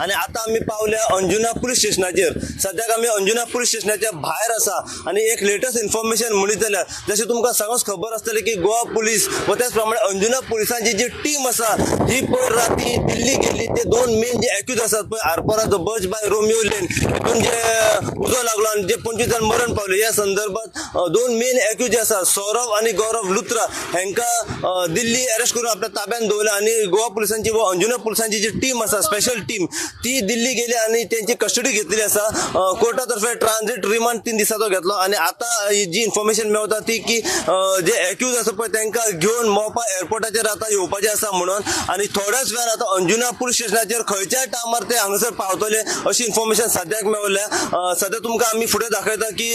आणि आता आम्ही पावल्या अंजुना पोलीस स्टेशनाचेर. सद्याक आम्ही अंजुना पोलीस स्टेशनाच्या भायर आसा आणि एक लेटेस्ट इन्फॉर्मेशन म्हणीत जाल्यार जशें तुमकां सगळ्यांक खबर आसतलें की गोवा पुलीस व त्याच प्रमाणे अंजुना पुलिसांची जी टीम आसा ही पयर राती दिल्ली गेल्ली. ते दोन मेन जे एक्यूज आसात पळय आरपोराचो बज बाय रोमियो लेन हितून जे उजो लागलो आणि जे 25 जाण मरण पावले ह्या संदर्भात दोन मेन एक्यूज जे आसा सौरभ आणि गौरव लुत्रा हांकां दिल्ली अरेस्ट करून आपल्या ताब्यात दवरला आणि गोवा पुलिसांची व अंजुना पुलिसांची जी टीम आसा स्पेशल टीम ती दिल्ली गेली आणि त्यांची कस्टडी घेतलेली आसा. कोर्टातर्फे ट्रान्झिट रिमांड 3 दिसाचो घेतलो आणि आता जी इन्फॉर्मेशन मेळटा ती की जे एक्यूज आसा पळय तांकां घेवन मोपा एअरपोर्टाचेर आता येवपाचे आसा म्हणून आणि थोड्याच वेळान आता अंजुना पुलीस स्टेशनाचेर खंयच्याय टायमार ते हांगासर पावतले अशी इन्फॉर्मेशन सद्याक मेळ्ळ्या. सद्या तुमकां आमी फुडें दाखयता की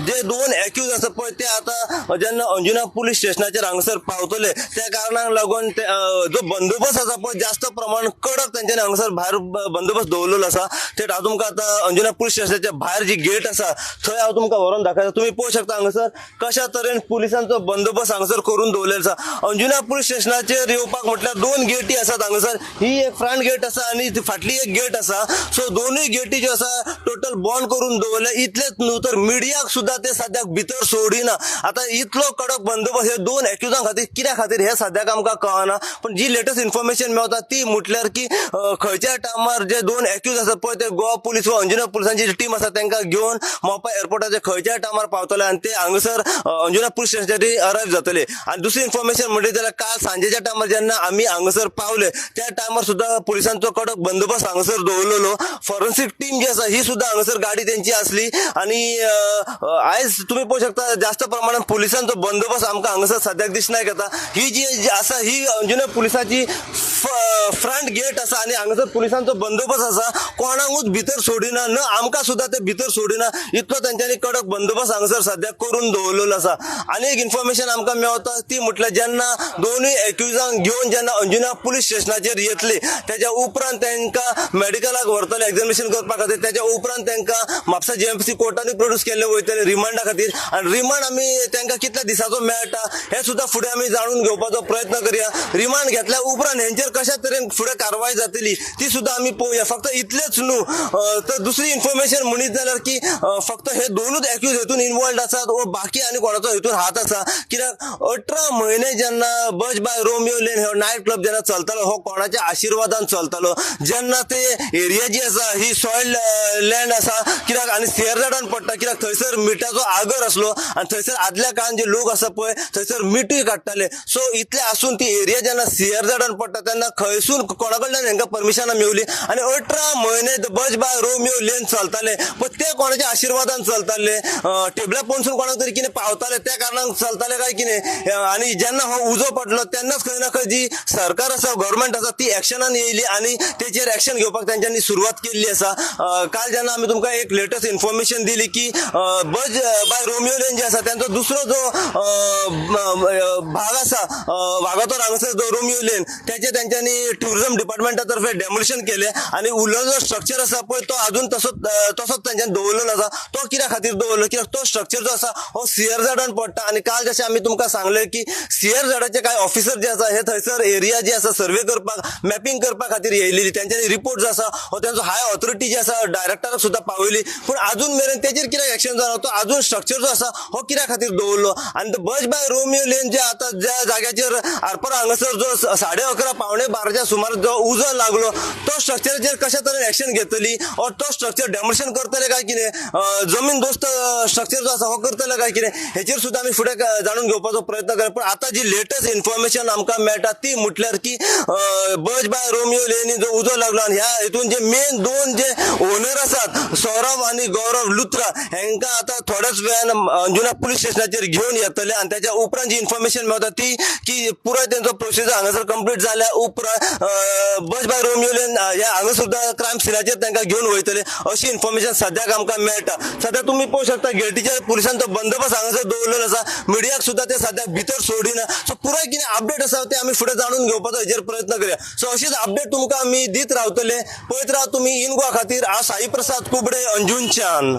जे दोन एक्यूज आसा पळय ते आता जेन्ना अंजुना पुलीस स्टेशनाचेर हांगासर पावतले त्या कारणाक लागून जो बंदोबस्त आसा पळय जास्त प्रमाण कडक तांच्यांनी हांगासर भायर बंदोबस्त दवरलेलो आसा. थेट हांव तुमकां आता अंजुना पुलीस स्टेशनाच्या भायर जी गेट आसा थंय हांव तुमकां व्हरून दाखयता. तुम्ही पळोवंक शकता हांगासर कशा तरेन पुलिसांचो बंदोबस्त हांगासर करून दवरलेलो आसा. अंजुना पुलीस स्टेशनाचेर येवपाक म्हटल्यार दोन गेटी आसात हांगासर. ही एक फ्रंट गेट आसा आणि फाटली एक गेट आसा. सो दोनूय गेटी ज्यो आसा टोटल बंद करून दवरले. इतलेच न्हू तर मिडियाक सुद्धा ते सद्याक भितर सोडिना. आता इतलो कडक बंदोबस्त हे दोन एक्युजां खातीर कित्या खातीर हे सद्याक आमकां कळना. पण जी लेटेस्ट इन्फॉर्मेशन मेळटा ती म्हटल्यार की खंयच्या टायमार जे दोन एक्यूज आसा पळय ते गोवा पुलीस व अंजुना पुलिसांची जी टीम आसा तांकां घेवन मोपा एअरपोर्टाचेर खंयच्याय टायमार पावतले आणि ते हांगासर अंजुना पुलीस स्टेशनाचेर अरायव्ह जातले. आणि दुसरी इन्फॉर्मेशन म्हणली जाल्यार काल सांजेच्या टायमार जेन्ना आमी हांगासर पावले त्या टायमार सुद्धा पुलिसांचो कडक बंदोबस्त हांगासर दवरलेलो. फॉरेन्सिक टीम जी आसा ही सुद्धा हांगासर गाडी त्यांची असली आणि आयज तुम्ही पळोवंक शकता जास्त प्रमाणात पुलिसांचो बंदोबस्त आमकां हांगासर सद्याक दिसना येता. ही जी आसा ही अंजुना पुलिसाची फ्रंट गेट आसा आणि हांगासर पुलिसांचो बंदोबस्त आसा. कोणाकूच भितर सोडिना न आमकां सुद्धा ते भितर सोडिना इतलो तांच्यांनी कडक बंदोबस्त हांगासर सद्याक करून दवरलेलो आसा. आनी एक इन्फॉर्मेशन आमकां मेळटा ती म्हटल्यार जेन्ना दोनूय एक्युजांक घेवन जेन्ना अंजुना पुलीस स्टेशनाचेर येतले त्याच्या उपरांत तांकां मेडिकलाक व्हरतले एक्झामिनेशन करपा खातीर. त्याच्या उपरांत तांकां म्हापसा JMPC कोर्टांनी प्रोड्यूस केल्ले वयतले रिमांडा खातीर. आणि रिमांड आमी तांकां कितल्या दिसाचो मेळटा हे सुद्धा फुडें आमी जाणून घेवपाचो प्रयत्न करूया. रिमांड घेतल्या उपरांत हेंचेर कशा तरेन फुडें कारवाय जातली ती सुद्धा आमी पळोवया. फक्त इतलेच न्हू तर दुसरी इन्फॉर्मेशन म्हणीत जाल्यार की फक्त हे दोनूच एक्यूज हेतून इन्वॉल्ड आसात व बाकी आनी कोणाचो हेतून हात आसा. कित्याक 18 म्हयने जेन्ना बज बाय रोमियो लेन हो नायट क्लब जेन्ना चलतालो हो कोणाच्या आशिर्वादान चलतालो. जेन्ना ते एरिया जी आसा ही सॉयल लँड आसा कित्याक आनी सेरजाडान पडटा कित्याक थंयसर मिठाचो आगर आसलो आणि थंयसर आदल्या काळान जे लोक आसा पळय थंयसर मिठूय काडटाले. सो इतले आसून ती एरिया जेन्ना सेरजाडान पडटा तेन्ना खंयसून कोणा कडल्यान हांकां परमिशनां मेवली आणि 18 म्हयने बज बाय रोमियो लेन चलताले. पण ते कोणाच्या आशिर्वादान चलताले टेबला पोंसून कोणाक तरी कितें पावताले त्या कारणान चलताले काय कितें. आणि जेन्ना हो उजो पडलो तेन्नाच खंय ना खंय जी सरकार आसा गव्हर्नमेंट आसा ती एक्शनान येयली आणि तेचेर एक्शन घेवपाक तांच्यांनी सुरवात केल्ली आसा. काल जेन्ना आमी तुमकां एक लेटेस्ट इन्फॉर्मेशन दिली की बज बाय रोमियो लेन जे आसा त्यांचो दुसरो जो भाग आसा वागातोर हांगासर जो रोमियो लेन त्याचे त्यांच्यांनी टुरिझम डिपार्टमेंटातर्फे डेमोलिशन केले आणि उरलेलो जो स्ट्रक्चर आसा पळय तो अजून तसोच तांच्यानी दवरलेलो आसा. तो कित्या खातीर दवरलो कित्याक तो स्ट्रक्चर जो आसा हो CRZ पडटा. आणि काल जशें आमी तुमकां सांगले की CRZचे कांय ऑफिसर जे आसा हे थंयसर एरिया जी आसा सर्वे करपाक मॅपिंग करपा खातीर येयलेली. त्यांच्यानी रिपोर्ट जो आसा हो त्यांचो हाय ऑथॉरिटी जी आसा डायरेक्टराक सुद्धा पावयली. पण अजून मेरेन तेचेर कित्याक एक्शन जालो तो अजून स्ट्रक्चर जो आसा हो कित्या खातीर दवरलो. आणि बज बाय रोमियो लेन जे आता ज्या जाग्याचेर आरपार हांगासर जो 11:30 पावणे 12च्या सुमार जो उजो लागलो तो स्ट्रक्चराचेर कशा तरेन एक्शन घेतली और तो स्ट्रक्चर डेमोलिशन करतले काय कितें जमीन दोस्त स्ट्रक्चर जो आसा हो करतले काय कितें हेचेर सुद्धा आमी फुडें जाणून घेवपाचो प्रयत्न करूया. पण आता जी लेटेस्ट इन्फॉर्मेशन आमकां मेळटा ती म्हटल्यार की बज बाय रोमियो लेनी जो उजो लागलो आणि ह्या हेतून जे मेन दोन जे ओनर आसात सौरभ आणि गौरव लुत्रा हांकां आता थोड्याच वेळान अंजुना पुलीस स्टेशनाचेर घेवन येतले. आणि त्याच्या उपरांत जी इन्फॉर्मेशन मेळटा ती की पुराय त्यांचो प्रोसिजर हांगासर कंप्लीट जाल्या उपरांत बज बाय रोमियो लेन हांगा सुद्धा क्रायम सिनाचेर तांकां घेवन वयतले अशी इन्फॉर्मेशन सद्याक आमकां मेळटा. सद्या तुम्ही पळोवंक शकता गेटीचेर पुलिसांचो बंदोबस्त हांगासर दवरलेलो आसा. मिडियाक सुद्धा ते सद्याक भितर सोडिना. सो पुराय कितें अपडेट आसा ते आमी फुडें जाणून घेवपाचो हेचेर प्रयत्न करूया. सो अशीच अपडेट तुमकां आमी दीत रावतले. पळयत राहा तुम्ही इन गोवा खातीर. हांव साई प्रसाद कुबडे अंजुनच्यान.